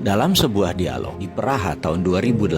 Dalam sebuah dialog di Praha tahun 2018,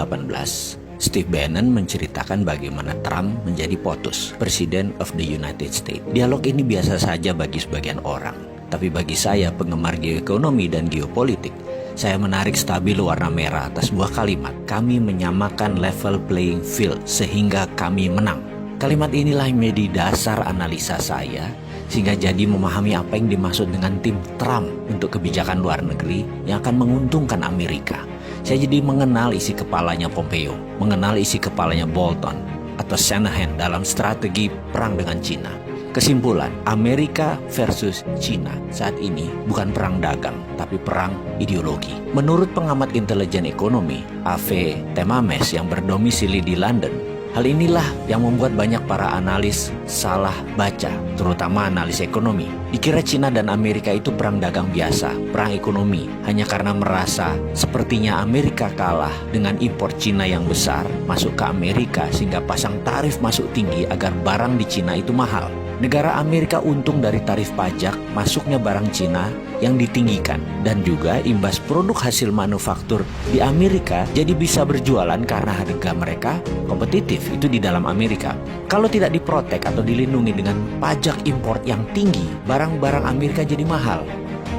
Steve Bannon menceritakan bagaimana Trump menjadi POTUS, President of the United States. Dialog ini biasa saja bagi sebagian orang, tapi bagi saya, penggemar geoekonomi dan geopolitik, saya menarik stabilo warna merah atas sebuah kalimat. Kami menyamakan level playing field sehingga kami menang. Kalimat inilah yang menjadi dasar analisa saya, sehingga jadi memahami apa yang dimaksud dengan tim Trump untuk kebijakan luar negeri yang akan menguntungkan Amerika. Saya jadi mengenal isi kepalanya Pompeo, mengenal isi kepalanya Bolton atau Shanahan dalam strategi perang dengan Cina. Kesimpulan, Amerika versus Cina saat ini bukan perang dagang, tapi perang ideologi. Menurut pengamat intelijen ekonomi, A.V. Temames yang berdomisili di London, hal inilah yang membuat banyak para analis salah baca, terutama analis ekonomi. Dikira Cina dan Amerika itu perang dagang biasa, perang ekonomi, hanya karena merasa sepertinya Amerika kalah dengan impor Cina yang besar masuk ke Amerika sehingga pasang tarif masuk tinggi agar barang di Cina itu mahal. Negara Amerika untung dari tarif pajak masuknya barang Cina yang ditinggikan, dan juga imbas produk hasil manufaktur di Amerika jadi bisa berjualan karena harga mereka kompetitif itu di dalam Amerika. Kalau tidak diprotek atau dilindungi dengan pajak impor yang tinggi, barang-barang Amerika jadi mahal.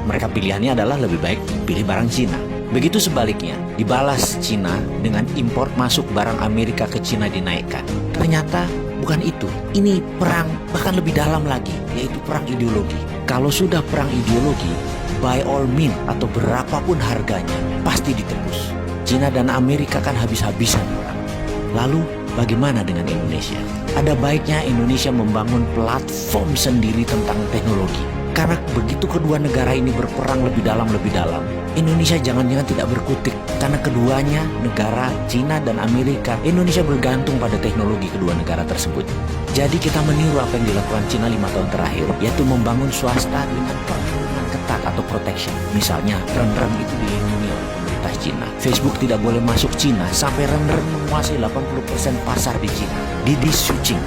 Mereka pilihannya adalah lebih baik pilih barang Cina. Begitu sebaliknya, dibalas Cina dengan impor masuk barang Amerika ke Cina dinaikkan. Ternyata bukan itu. Ini perang bahkan lebih dalam lagi, yaitu perang ideologi. Kalau sudah perang ideologi, by all means atau berapapun harganya, pasti ditebus. Cina dan Amerika kan habis-habisan perang. Lalu bagaimana dengan Indonesia? Ada baiknya Indonesia membangun platform sendiri tentang teknologi. Karena begitu kedua negara ini berperang lebih dalam, Indonesia jangan-jangan tidak berkutik. Karena keduanya, negara Cina dan Amerika, Indonesia bergantung pada teknologi kedua negara tersebut. Jadi kita meniru apa yang dilakukan Cina 5 tahun terakhir, yaitu membangun swasta dengan perlindungan ketat atau protection. Misalnya, rem-rem itu dilindungi oleh pemerintah Cina. Facebook tidak boleh masuk Cina sampai rem-rem menguasai 80% pasar di Cina. Didi Switching,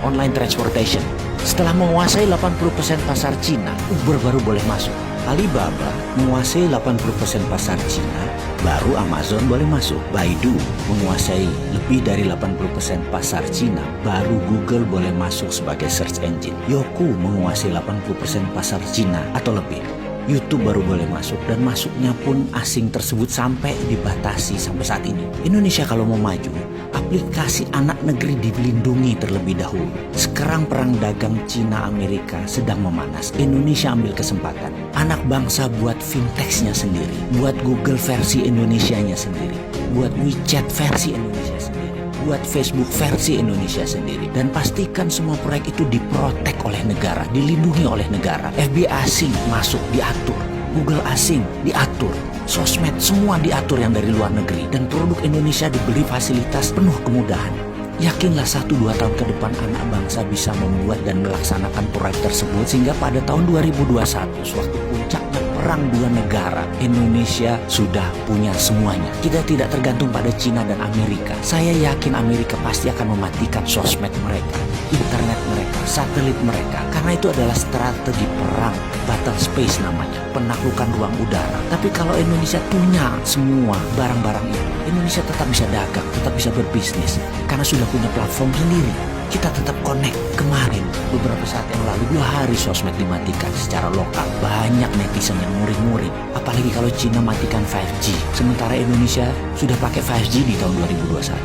online transportation. Setelah menguasai 80% pasar Cina, Uber baru boleh masuk. Alibaba menguasai 80% pasar Cina, baru Amazon boleh masuk. Baidu menguasai lebih dari 80% pasar Cina, baru Google boleh masuk sebagai search engine. Youku menguasai 80% pasar Cina atau lebih. YouTube baru boleh masuk, dan masuknya pun asing tersebut sampai dibatasi sampai saat ini. Indonesia kalau mau maju, aplikasi anak negeri dilindungi terlebih dahulu. Sekarang perang dagang Cina-Amerika sedang memanas. Indonesia ambil kesempatan. Anak bangsa buat fintechnya sendiri, buat Google versi Indonesianya sendiri, buat WeChat versi Indonesia sendiri, buat Facebook versi Indonesia sendiri, dan pastikan semua proyek itu diprotek oleh negara, dilindungi oleh negara. FBI asing masuk diatur, Google asing diatur, sosmed semua diatur yang dari luar negeri, dan produk Indonesia diberi fasilitas penuh kemudahan. Yakinlah 1-2 tahun ke depan anak bangsa bisa membuat dan melaksanakan proyek tersebut, sehingga pada tahun 2021 sewaktu puncaknya perang dua negara, Indonesia sudah punya semuanya. Kita tidak tergantung pada Cina dan Amerika. Saya yakin Amerika pasti akan mematikan sosmed mereka, internet mereka, satelit mereka, karena itu adalah strategi perang, battle space namanya, penaklukan ruang udara. Tapi kalau Indonesia punya semua barang-barang itu, Indonesia tetap bisa dagang, tetap bisa berbisnis, karena sudah punya platform sendiri. Kita tetap connect. Kemarin, beberapa saat yang lalu, 2 hari sosmed dimatikan secara lokal. Banyak netizen yang muring-muring. Apalagi kalau Cina matikan 5G. Sementara Indonesia sudah pakai 5G di tahun 2021.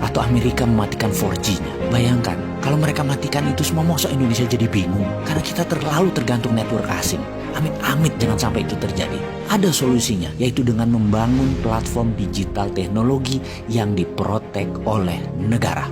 Atau Amerika mematikan 4G-nya. Bayangkan, kalau mereka matikan itu semua, masa Indonesia jadi bingung? Karena kita terlalu tergantung network asing. Amit-amit jangan sampai itu terjadi. Ada solusinya, yaitu dengan membangun platform digital teknologi yang diprotek oleh negara.